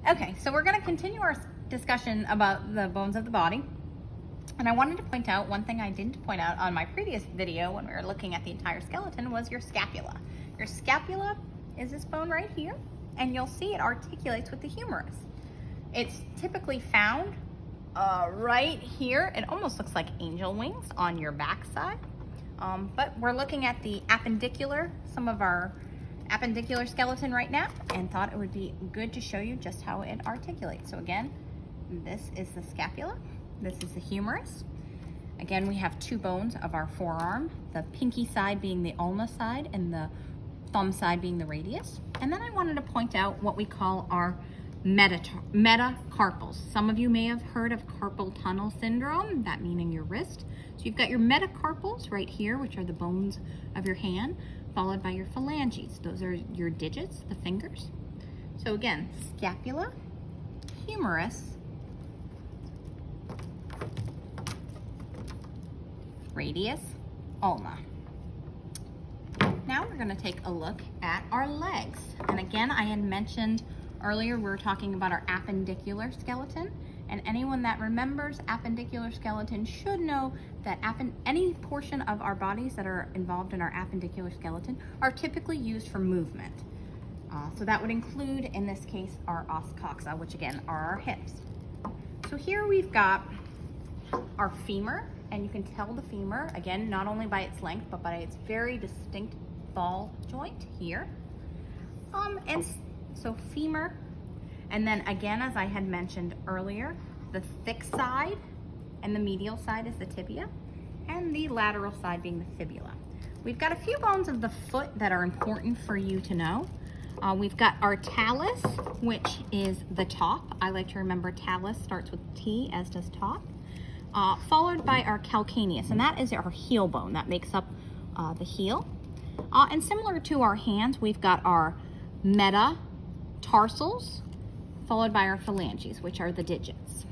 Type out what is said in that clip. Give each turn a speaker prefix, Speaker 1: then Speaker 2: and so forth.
Speaker 1: Okay, so we're going to continue our discussion about the bones of the body. And I wanted to point out one thing I didn't point out on my previous video when we were looking at the entire skeleton was your scapula. Your scapula is this bone right here, and you'll see it articulates with the humerus. It's typically found right here. It almost looks like angel wings on your backside. But we're looking at the appendicular, some of our appendicular skeleton right now, and thought it would be good to show you just how it articulates. So again, this is the scapula, this is the humerus. Again, we have two bones of our forearm, the pinky side being the ulna side and the thumb side being the radius. And then I wanted to point out what we call our metacarpals. Some of you may have heard of carpal tunnel syndrome, that meaning your wrist. So you've got your metacarpals right here, which are the bones of your hand, followed by your phalanges. Those are your digits, the fingers. So again, scapula, humerus, radius, ulna. Now we're going to take a look at our legs. And again, I had mentioned earlier we were talking about our appendicular skeleton. And anyone that remembers appendicular skeleton should know that any portion of our bodies that are involved in our appendicular skeleton are typically used for movement. So that would include, in this case, our os coxa, which again are our hips. So here we've got our femur, and you can tell the femur, again, not only by its length, but by its very distinct ball joint here. And so femur, and then again, as I had mentioned earlier, the thick side and the medial side is the tibia, and the lateral side being the fibula. We've got a few bones of the foot that are important for you to know. We've got our talus, which is the top. I like to remember talus starts with T, as does top. Followed by our calcaneus, and that is our heel bone that makes up the heel. And similar to our hands, we've got our metatarsals, followed by our phalanges, which are the digits.